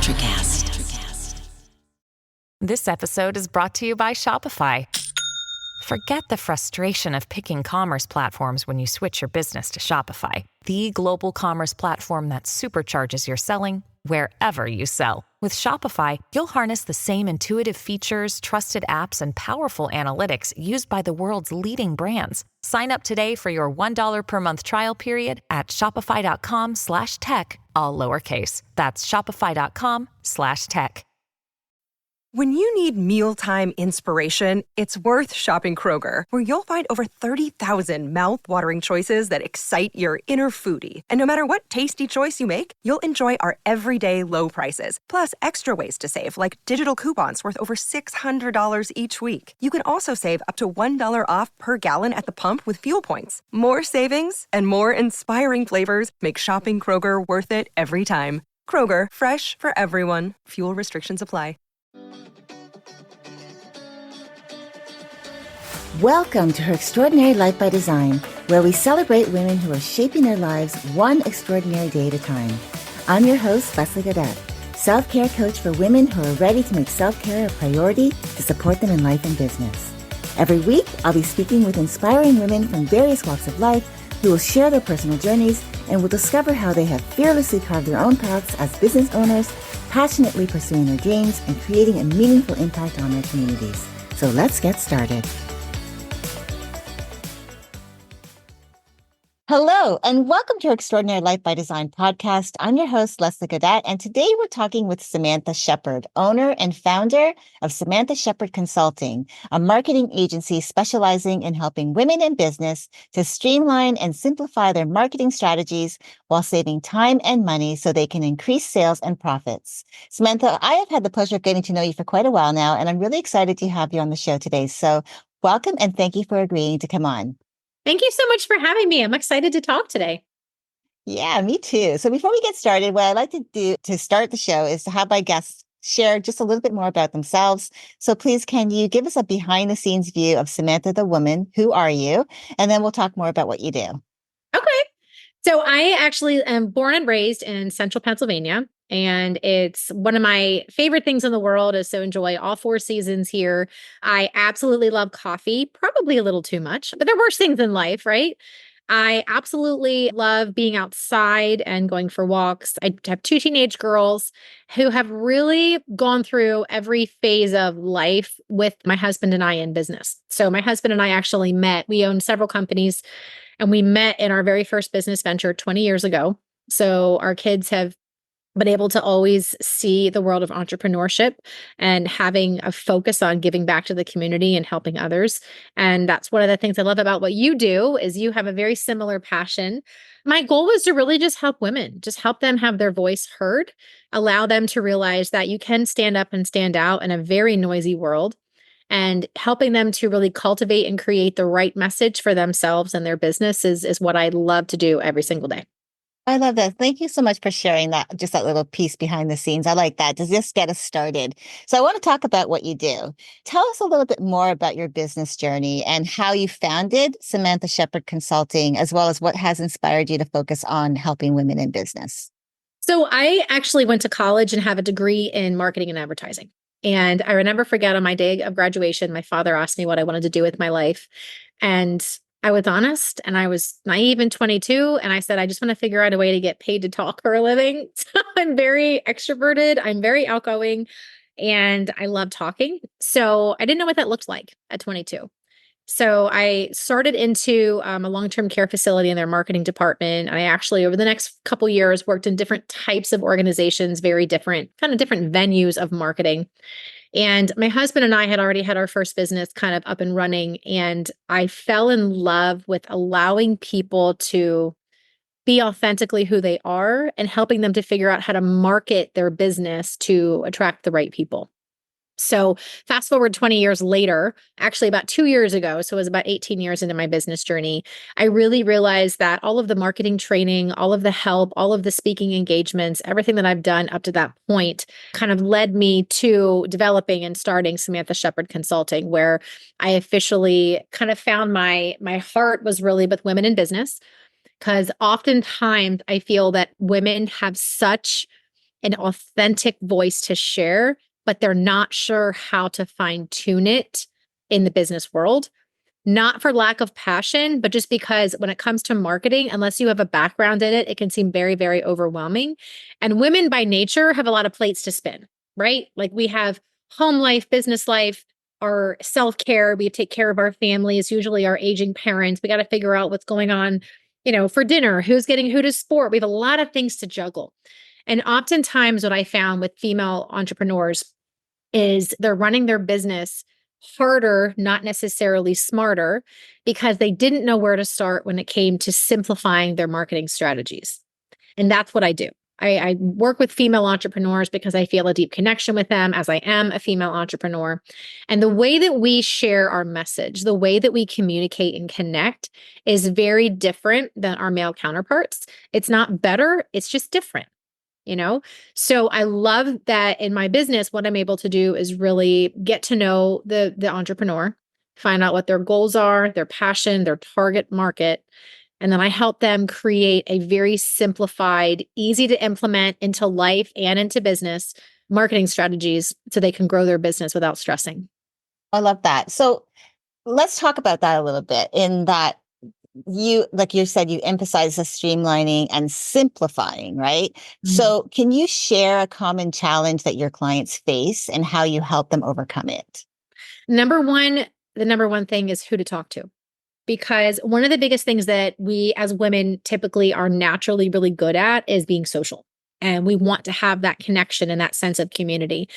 Electricast. This episode is brought to you by Shopify. Forget the frustration of picking commerce platforms when you switch your business to Shopify, the global commerce platform that supercharges your selling wherever you sell. With Shopify, you'll harness the same intuitive features, trusted apps, and powerful analytics used by the world's leading brands. Sign up today for your $1 per month trial period at shopify.com/tech, all lowercase. That's shopify.com/tech. When you need mealtime inspiration, it's worth shopping Kroger, where you'll find over 30,000 mouth-watering choices that excite your inner foodie. And no matter what tasty choice you make, you'll enjoy our everyday low prices, plus extra ways to save, like digital coupons worth over $600 each week. You can also save up to $1 off per gallon at the pump with fuel points. More savings and more inspiring flavors make shopping Kroger worth it every time. Kroger, fresh for everyone. Fuel restrictions apply. Welcome to Her Extraordinary Life by Design, where we celebrate women who are shaping their lives one extraordinary day at a time. I'm your host, Leslie Gaudet, self-care coach for women who are ready to make self-care a priority to support them in life and business. Every week, I'll be speaking with inspiring women from various walks of life who will share their personal journeys and will discover how they have fearlessly carved their own paths as business owners, passionately pursuing their dreams and creating a meaningful impact on their communities. So let's get started. Hello, and welcome to Her Extraordinary Life by Design podcast. I'm your host, Leslie Gaudet, and today we're talking with Samantha Sheppard, owner and founder of Samantha Sheppard Consulting, a marketing agency specializing in helping women in business to streamline and simplify their marketing strategies while saving time and money so they can increase sales and profits. Samantha, I have had the pleasure of getting to know you for quite a while now, and I'm really excited to have you on the show today. So welcome, and thank you for agreeing to come on. Thank you so much for having me. I'm excited to talk today. Yeah, me too. So before we get started, what I'd like to do to start the show is to have my guests share just a little bit more about themselves. So please, can you give us a behind the scenes view of Samantha the woman? Who are you? And then we'll talk more about what you do. Okay. So I actually am born and raised in central Pennsylvania. And it's one of my favorite things in the world is to enjoy all four seasons here. I absolutely love coffee, probably a little too much, but there are worse things in life, right? I absolutely love being outside and going for walks. I have two teenage girls who have really gone through every phase of life with my husband and I in business. So my husband and I actually met. We own several companies and we met in our very first business venture 20 years ago. So our kids have been able to always see the world of entrepreneurship and having a focus on giving back to the community and helping others. And that's one of the things I love about what you do is you have a very similar passion. My goal was to really just help women, just help them have their voice heard, allow them to realize that you can stand up and stand out in a very noisy world, and helping them to really cultivate and create the right message for themselves and their business is what I love to do every single day. I love that. Thank you so much for sharing that, just that little piece behind the scenes. I like that to just get us started. So I want to talk about what you do. Tell us a little bit more about your business journey and how you founded Samantha Sheppard Consulting, as well as what has inspired you to focus on helping women in business. So I actually went to college and have a degree in marketing and advertising. And I never forget on my day of graduation, my father asked me what I wanted to do with my life. And I was honest and I was naive and 22. And I said, I just want to figure out a way to get paid to talk for a living. So I'm very extroverted. I'm very outgoing and I love talking. So I didn't know what that looked like at 22. So I started into a long-term care facility in their marketing department. And I actually, over the next couple years, worked in different types of organizations, very different, kind of different venues of marketing. And my husband and I had already had our first business kind of up and running. And I fell in love with allowing people to be authentically who they are and helping them to figure out how to market their business to attract the right people. So fast forward 20 years later, actually about 2 years ago, so it was about 18 years into my business journey, I really realized that all of the marketing training, all of the help, all of the speaking engagements, everything that I've done up to that point kind of led me to developing and starting Samantha Sheppard Consulting, where I officially kind of found my heart was really with women in business, because oftentimes I feel that women have such an authentic voice to share, but they're not sure how to fine tune it in the business world. Not for lack of passion, but just because when it comes to marketing, unless you have a background in it, it can seem very, very overwhelming. And women by nature have a lot of plates to spin, right? Like we have home life, business life, our self-care. We take care of our families, usually our aging parents. We got to figure out what's going on, for dinner, who's getting who to sport. We have a lot of things to juggle. And oftentimes what I found with female entrepreneurs is they're running their business harder, not necessarily smarter, because they didn't know where to start when it came to simplifying their marketing strategies. And that's what I do. I work with female entrepreneurs because I feel a deep connection with them as I am a female entrepreneur. And the way that we share our message, the way that we communicate and connect is very different than our male counterparts. It's not better, it's just different. So I love that in my business, what I'm able to do is really get to know the entrepreneur, find out what their goals are, their passion, their target market. And then I help them create a very simplified, easy to implement into life and into business marketing strategies so they can grow their business without stressing. I love that. So let's talk about that a little bit in that like you said, you emphasize the streamlining and simplifying, right? Mm-hmm. So can you share a common challenge that your clients face and how you help them overcome it? The number one thing is who to talk to. Because one of the biggest things that we as women typically are naturally really good at is being social. And we want to have that connection and that sense of community.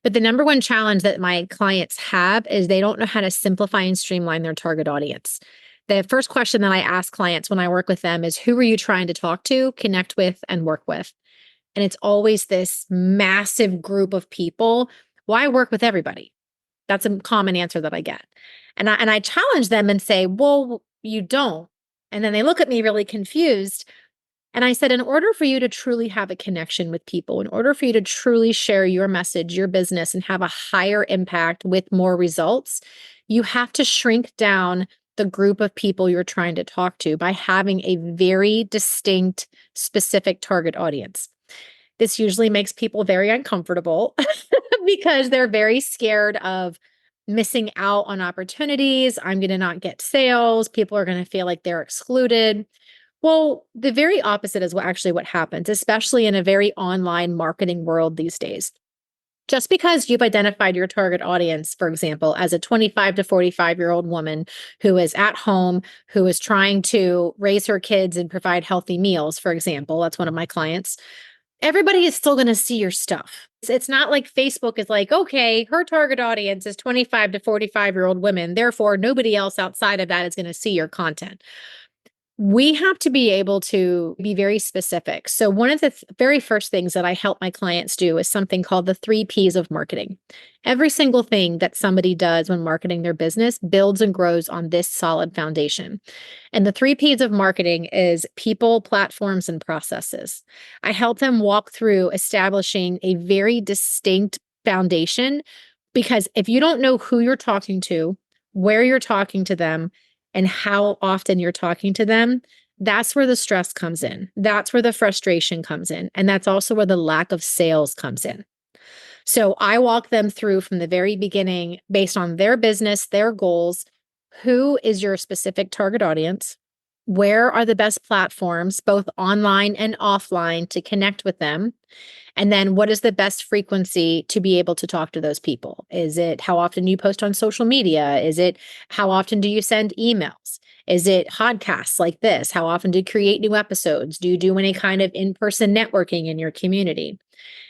But the number one challenge that my clients have is they don't know how to simplify and streamline their target audience. The first question that I ask clients when I work with them is, who are you trying to talk to, connect with, and work with? And it's always this massive group of people. Why work with everybody? That's a common answer that I get. And I challenge them and say, well, you don't. And then they look at me really confused. And I said, in order for you to truly have a connection with people, in order for you to truly share your message, your business, and have a higher impact with more results, you have to shrink down the group of people you're trying to talk to by having a very distinct, specific target audience. This usually makes people very uncomfortable because they're very scared of missing out on opportunities. I'm going to not get sales. People are going to feel like they're excluded. Well, the very opposite is what happens, especially in a very online marketing world these days. Just because you've identified your target audience, for example, as a 25 to 45-year-old woman who is at home, who is trying to raise her kids and provide healthy meals, for example, that's one of my clients, everybody is still going to see your stuff. It's not like Facebook is like, okay, her target audience is 25 to 45-year-old women. Therefore, nobody else outside of that is going to see your content. We have to be able to be very specific. So one of the very first things that I help my clients do is something called the 3 Ps of marketing. Every single thing that somebody does when marketing their business builds and grows on this solid foundation. And the 3 Ps of marketing is people, platforms, and processes. I help them walk through establishing a very distinct foundation, because if you don't know who you're talking to, where you're talking to them, and how often you're talking to them, that's where the stress comes in. That's where the frustration comes in. And that's also where the lack of sales comes in. So I walk them through from the very beginning, based on their business, their goals. Who is your specific target audience? Where are the best platforms, both online and offline, to connect with them? And then what is the best frequency to be able to talk to those people? Is it how often you post on social media? Is it how often do you send emails? Is it podcasts like this? How often do you create new episodes? Do you do any kind of in-person networking in your community?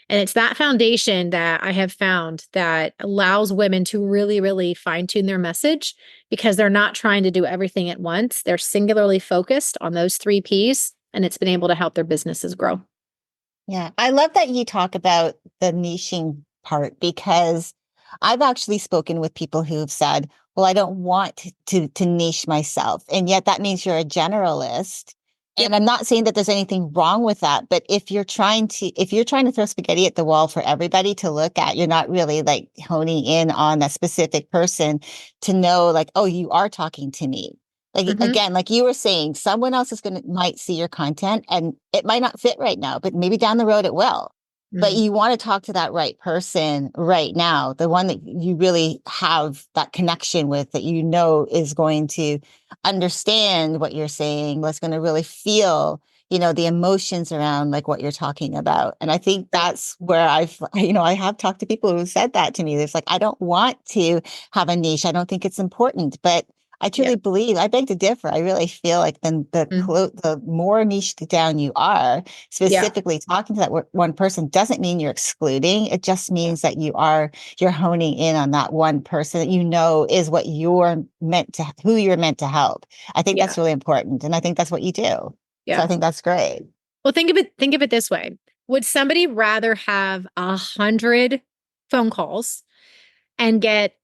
And it's that foundation that I have found that allows women to really, really fine-tune their message, because they're not trying to do everything at once. They're singularly focused on those 3 Ps, and it's been able to help their businesses grow. Yeah, I love that you talk about the niching part, because I've actually spoken with people who've said, well, I don't want to niche myself. And yet that means you're a generalist. And I'm not saying that there's anything wrong with that, but if you're trying to throw spaghetti at the wall for everybody to look at, you're not really like honing in on a specific person to know like, oh, you are talking to me. Like, again, like you were saying, someone else might see your content and it might not fit right now, but maybe down the road it will. but Mm. you want to talk to that right person right now, the one that you really have that connection with, that you know is going to understand what you're saying, what's going to really feel, the emotions around like what you're talking about. And I think Right. that's where I have talked to people who said that to me. It's like, I don't want to have a niche. I don't think it's important, but I Yeah. truly believe, I beg to differ. I really feel like Mm. the more niche down you are, Yeah. specifically talking to that one person doesn't mean you're excluding. It just means that you're honing in on that one person that you know is what who you're meant to help. I think Yeah. that's really important. And I think that's what you do. So I Yeah. think that's great. Well, think of it this way. Would somebody rather have 100 phone calls and get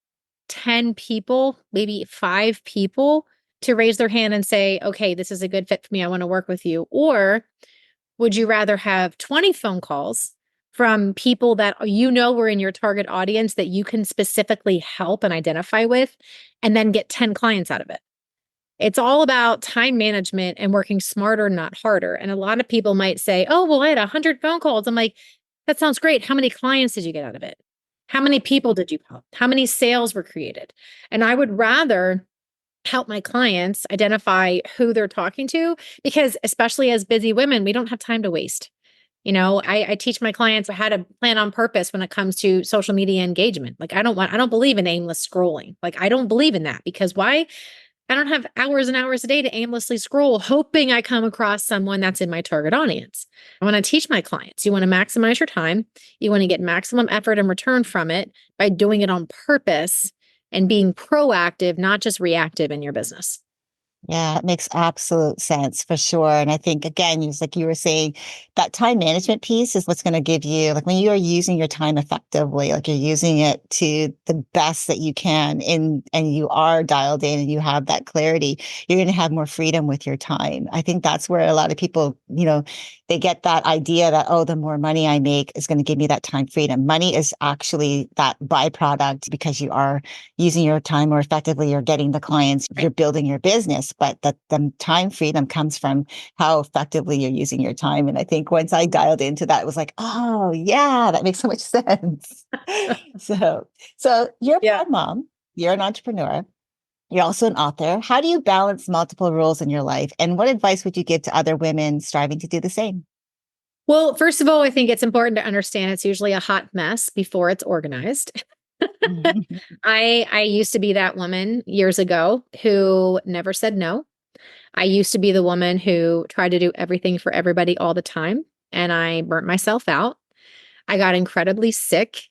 10 people, maybe 5 people to raise their hand and say, okay, this is a good fit for me. I want to work with you. Or would you rather have 20 phone calls from people that were in your target audience that you can specifically help and identify with, and then get 10 clients out of it? It's all about time management and working smarter, not harder. And a lot of people might say, oh, well, I had 100 phone calls. I'm like, that sounds great. How many clients did you get out of it? How many people did you help? How many sales were created? And I would rather help my clients identify who they're talking to, because especially as busy women, we don't have time to waste. I teach my clients how to plan on purpose when it comes to social media engagement. Like, I don't believe in aimless scrolling. Like, I don't believe in that, because why? I don't have hours and hours a day to aimlessly scroll, hoping I come across someone that's in my target audience. I want to teach my clients, you want to maximize your time. You want to get maximum effort and return from it by doing it on purpose and being proactive, not just reactive in your business. Yeah, it makes absolute sense for sure. And I think, again, just like you were saying, that time management piece is what's going to give you, like when you are using your time effectively, like you're using it to the best that you can, and you are dialed in and you have that clarity, you're going to have more freedom with your time. I think that's where a lot of people, they get that idea that, oh, the more money I make is going to give me that time freedom. Money is actually that byproduct because you are using your time more effectively, you're getting the clients, you're building your business, but the time freedom comes from how effectively you're using your time. And I think once I dialed into that, it was like, oh yeah, that makes so much sense. So you're a Yeah. proud mom, you're an entrepreneur, you're also an author. How do you balance multiple roles in your life? And what advice would you give to other women striving to do the same? Well, first of all, I think it's important to understand it's usually a hot mess before it's organized. I used to be that woman years ago who never said no. I used to be the woman who tried to do everything for everybody all the time, and I burnt myself out. I got incredibly sick,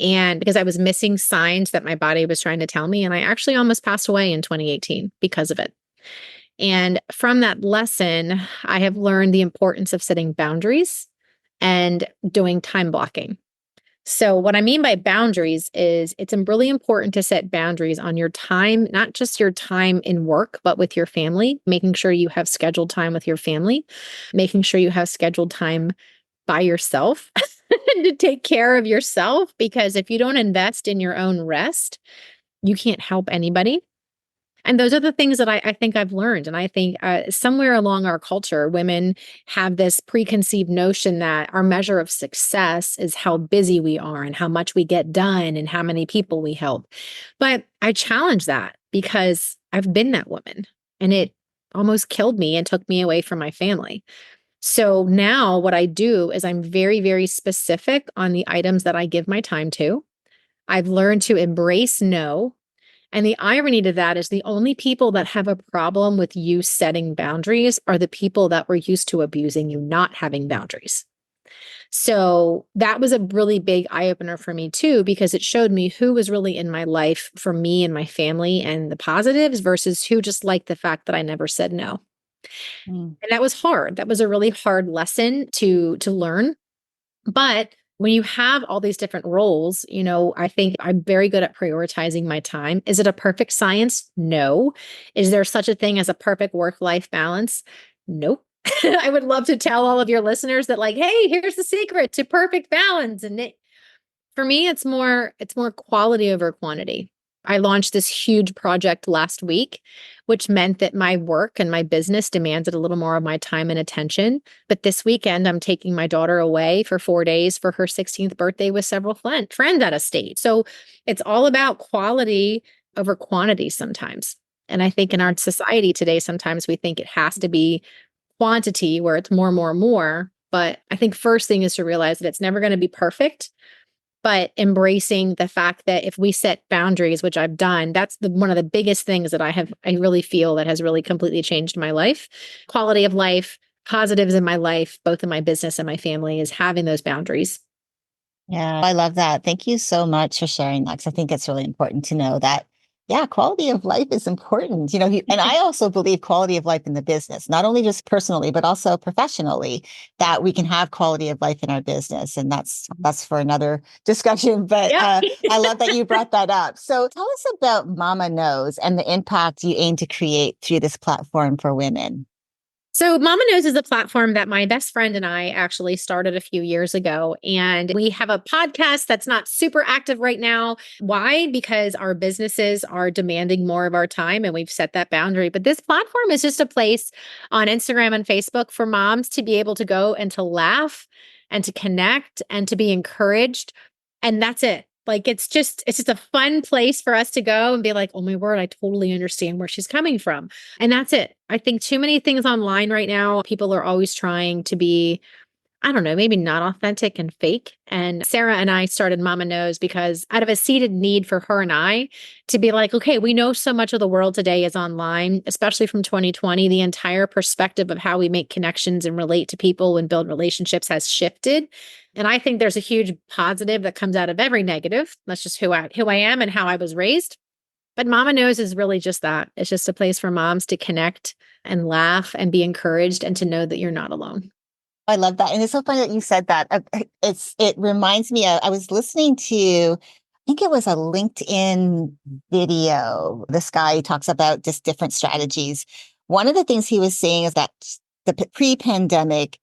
and because I was missing signs that my body was trying to tell me, and I actually almost passed away in 2018 because of it. And from that lesson, I have learned the importance of setting boundaries and doing time blocking. So, what I mean by boundaries is it's really important to set boundaries on your time, not just your time in work, but with your family, making sure you have scheduled time with your family, making sure you have scheduled time by yourself to take care of yourself. Because if you don't invest in your own rest, you can't help anybody. And those are the things that I think I've learned. And I think somewhere along our culture, women have this preconceived notion that our measure of success is how busy we are and how much we get done and how many people we help. But I challenge that because I've been that woman, and it almost killed me and took me away from my family. So now what I do is I'm very, very specific on the items that I give my time to. I've learned to embrace no. And the irony to that is the only people that have a problem with you setting boundaries are the people that were used to abusing you, not having boundaries. So that was a really big eye opener for me too, because it showed me who was really in my life for me and my family and the positives versus who just liked the fact that I never said no. Mm. And that was hard. That was a really hard lesson to learn. But when you have all these different roles, I think I'm very good at prioritizing my time. Is it a perfect science? No. Is there such a thing as a perfect work-life balance? Nope. I would love to tell all of your listeners that, like, hey, here's the secret to perfect balance. And for me, it's more quality over quantity. I launched this huge project last week, which meant that my work and my business demanded a little more of my time and attention. But this weekend, I'm taking my daughter away for 4 days for her 16th birthday with several friends out of state. So it's all about quality over quantity sometimes. And I think in our society today, sometimes we think it has to be quantity where it's more, more, more. But I think first thing is to realize that it's never going to be perfect, but embracing the fact that if we set boundaries, which I've done, that's one of the biggest things that I really feel that has really completely changed my life. Quality of life, positives in my life, both in my business and my family, is having those boundaries. Yeah, I love that. Thank you so much for sharing that, 'cause I think it's really important to know that, yeah, quality of life is important. And I also believe quality of life in the business, not only just personally, but also professionally, that we can have quality of life in our business. And that's for another discussion. But Yeah. I love that you brought that up. So tell us about Mama Knows and the impact you aim to create through this platform for women. So, Mama Knows is a platform that my best friend and I actually started a few years ago. And we have a podcast that's not super active right now. Why? Because our businesses are demanding more of our time and we've set that boundary. But this platform is just a place on Instagram and Facebook for moms to be able to go and to laugh and to connect and to be encouraged. And that's it. Like it's just a fun place for us to go and be like, oh my word, I totally understand where she's coming from. And that's it. I think too many things online right now, people are always trying to be, I don't know, maybe not authentic and fake. And Sarah and I started Mama Knows because out of a seated need for her and I to be like, okay, we know so much of the world today is online, especially from 2020. The entire perspective of how we make connections and relate to people and build relationships has shifted. And I think there's a huge positive that comes out of every negative. That's just who I am and how I was raised. But Mama Knows is really just that. It's just a place for moms to connect and laugh and be encouraged and to know that you're not alone. I love that. And it's so funny that you said that. It reminds me of, I was listening to, I think it was a LinkedIn video. This guy talks about just different strategies. One of the things he was saying is that the pre-pandemic,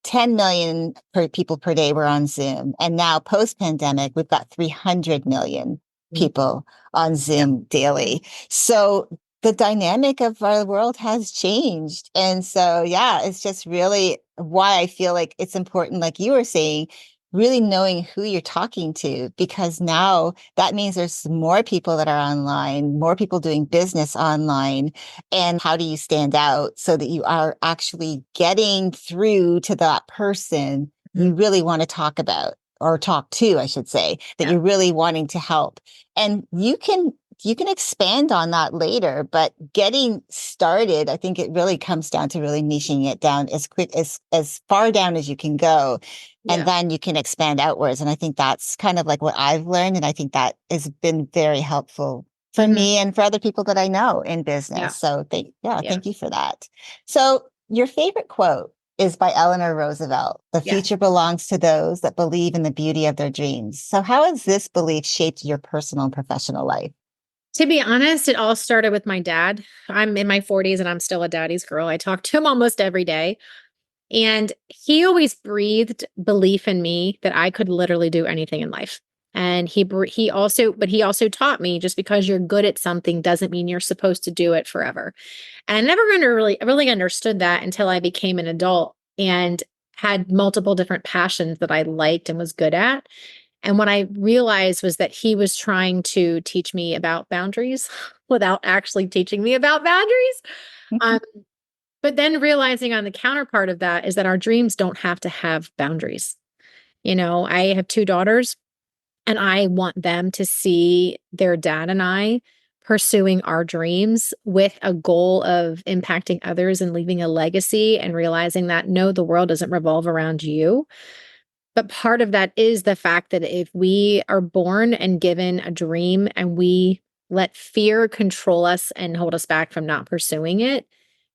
10 million people per day were on Zoom. And now post-pandemic, we've got 300 million people on Zoom daily. So the dynamic of our world has changed. And so, yeah, it's just really why I feel like it's important, like you were saying, really knowing who you're talking to, because now that means there's more people that are online, more people doing business online. And how do you stand out so that you are actually getting through to that person you really want to talk about, or talk to, I should say, that you're really wanting to help. And you can expand on that later, but getting started, I think it really comes down to really niching it down as far down as you can go. And then you can expand outwards. And I think that's kind of like what I've learned. And I think that has been very helpful for me and for other people that I know in business. Yeah. So thank you for that. So your favorite quote is by Eleanor Roosevelt. The future belongs to those that believe in the beauty of their dreams. So how has this belief shaped your personal and professional life? To be honest, it all started with my dad. I'm in my 40s and I'm still a daddy's girl. I talk to him almost every day. And he always breathed belief in me that I could literally do anything in life. And he also taught me, just because you're good at something doesn't mean you're supposed to do it forever. And I never really understood that until I became an adult and had multiple different passions that I liked and was good at. And what I realized was that he was trying to teach me about boundaries without actually teaching me about boundaries. Um, but then realizing on the counterpart of that is that our dreams don't have to have boundaries. I have two daughters and I want them to see their dad and I pursuing our dreams with a goal of impacting others and leaving a legacy, and realizing that no, the world doesn't revolve around you. But part of that is the fact that if we are born and given a dream and we let fear control us and hold us back from not pursuing it,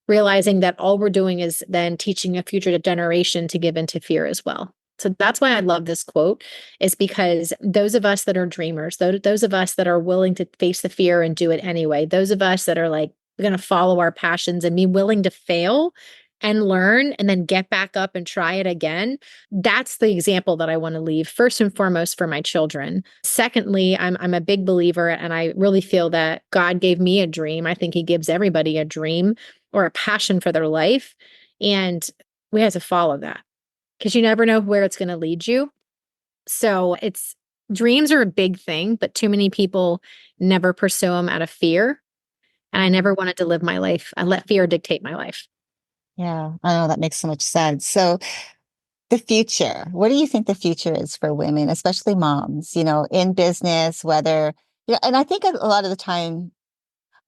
realizing that all we're doing is then teaching a future generation to give into fear as well. So that's why I love this quote, is because those of us that are dreamers, those of us that are willing to face the fear and do it anyway, those of us that are like, we're going to follow our passions and be willing to fail and learn and then get back up and try it again. That's the example that I want to leave first and foremost for my children. Secondly, I'm a big believer, and I really feel that God gave me a dream. I think he gives everybody a dream or a passion for their life. And we have to follow that because you never know where it's going to lead you. So dreams are a big thing, but too many people never pursue them out of fear. And I never wanted to live my life. I let fear dictate my life. Yeah, I know that makes so much sense. So the future, what do you think the future is for women, especially moms, in business, whether, and I think a lot of the time,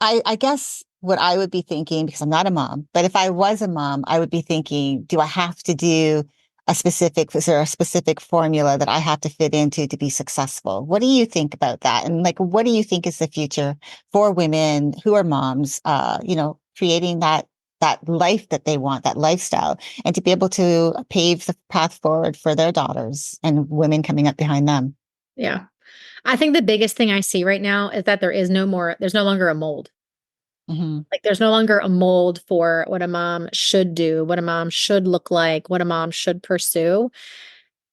I guess what I would be thinking, because I'm not a mom, but if I was a mom, I would be thinking, do I have to do is there a specific formula that I have to fit into to be successful? What do you think about that? And what do you think is the future for women who are moms, creating that life that they want, that lifestyle, and to be able to pave the path forward for their daughters and women coming up behind them? Yeah. I think the biggest thing I see right now is that there's no longer a mold. Mm-hmm. Like there's no longer a mold for what a mom should do, what a mom should look like, what a mom should pursue.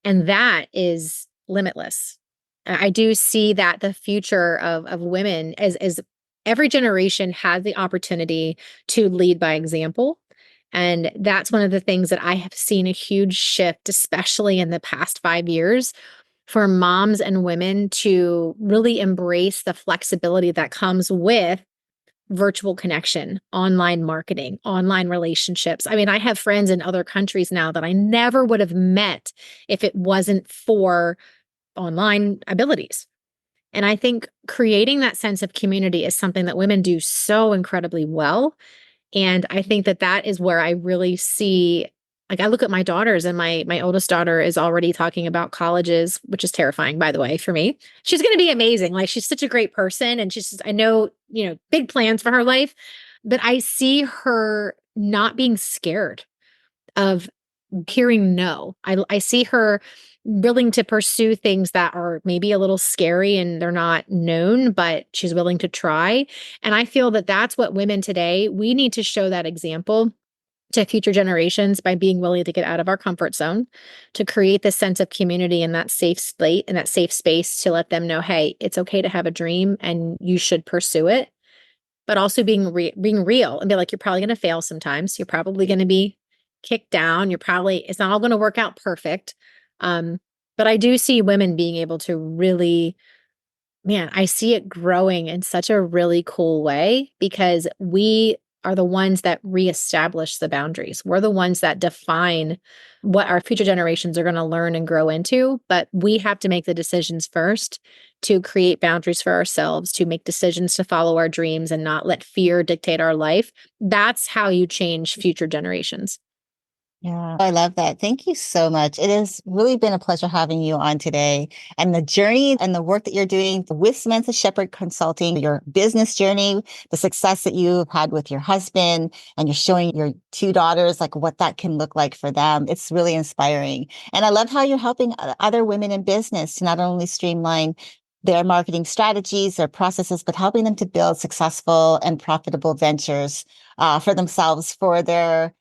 And that is limitless. I do see that the future of women is every generation has the opportunity to lead by example. And that's one of the things that I have seen a huge shift, especially in the past 5 years, for moms and women to really embrace the flexibility that comes with virtual connection, online marketing, online relationships. I mean, I have friends in other countries now that I never would have met if it wasn't for online abilities. And I think creating that sense of community is something that women do so incredibly well. And I think that is where I really see, like, I look at my daughters, and my oldest daughter is already talking about colleges, which is terrifying, by the way, for me. She's going to be amazing. Like, she's such a great person, and I know, big plans for her life, but I see her not being scared of hearing no. I see her willing to pursue things that are maybe a little scary and they're not known, but she's willing to try. And I feel that that's what women today, we need to show that example to future generations by being willing to get out of our comfort zone, to create this sense of community in that safe slate and that safe space to let them know, hey, it's okay to have a dream and you should pursue it. But also being real and be like, you're probably going to fail sometimes. You're probably going to be kicked down. It's not all going to work out perfect. But I do see women being able to really, man, I see it growing in such a really cool way because we are the ones that reestablish the boundaries. We're the ones that define what our future generations are going to learn and grow into. But we have to make the decisions first to create boundaries for ourselves, to make decisions to follow our dreams and not let fear dictate our life. That's how you change future generations. Yeah, I love that. Thank you so much. It has really been a pleasure having you on today, and the journey and the work that you're doing with Samantha Sheppard Consulting, your business journey, the success that you've had with your husband, and you're showing your two daughters like what that can look like for them. It's really inspiring. And I love how you're helping other women in business to not only streamline their marketing strategies, their processes, but helping them to build successful and profitable ventures for themselves, for their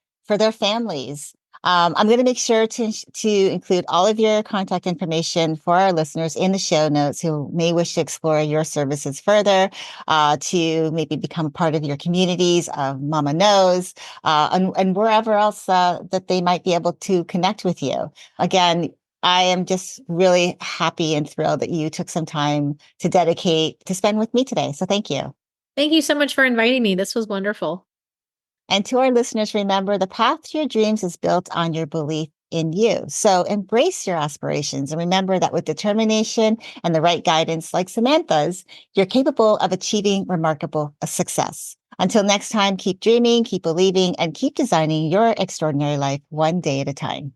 families. I'm going to make sure to include all of your contact information for our listeners in the show notes who may wish to explore your services further, to maybe become a part of your communities of Mama Knows, and wherever else that they might be able to connect with you. Again, I am just really happy and thrilled that you took some time to spend with me today. So thank you. Thank you so much for inviting me. This was wonderful. And to our listeners, remember, the path to your dreams is built on your belief in you. So embrace your aspirations and remember that with determination and the right guidance like Samantha's, you're capable of achieving remarkable success. Until next time, keep dreaming, keep believing, and keep designing your extraordinary life one day at a time.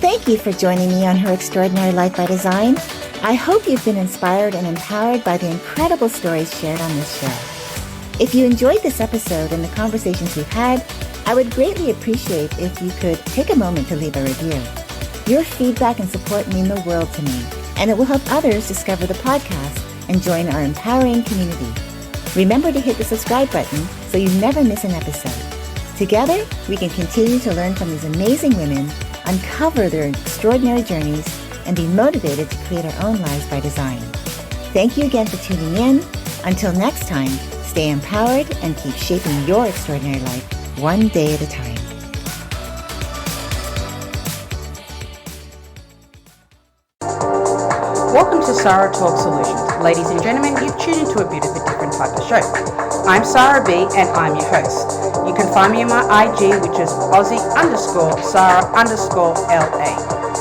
Thank you for joining me on Her Extraordinary Life by Design. I hope you've been inspired and empowered by the incredible stories shared on this show. If you enjoyed this episode and the conversations we've had, I would greatly appreciate if you could take a moment to leave a review. Your feedback and support mean the world to me, and it will help others discover the podcast and join our empowering community. Remember to hit the subscribe button so you never miss an episode. Together, we can continue to learn from these amazing women, uncover their extraordinary journeys, and be motivated to create our own lives by design. Thank you again for tuning in. Until next time, stay empowered and keep shaping your extraordinary life one day at a time. Welcome to Sarah Talk Solutions. Ladies and gentlemen, you've tuned into a bit of a different type of show. I'm Sarah B and I'm your host. You can find me on my IG, which is Aussie_Sarah_LA.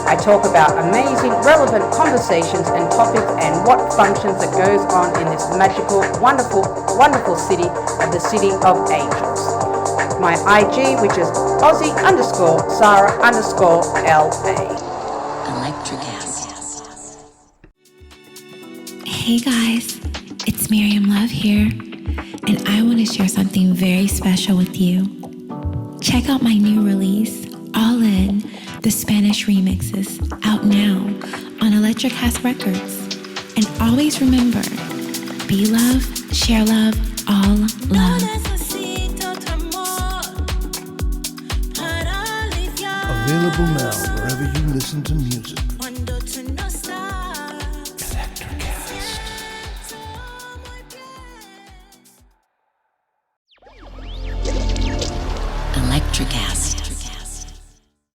I talk about amazing, relevant conversations and topics and what functions that goes on in this magical, wonderful, wonderful city of the City of Angels. My IG, which is Aussie_Sarah_LA. Electric acid. Hey guys, it's Miriam Love here, and I want to share something very special with you. Check out my new release, All In, the Spanish remixes, out now on Electric House Records. And always remember, be love, share love, all love. Available now wherever you listen to music. Electric acid.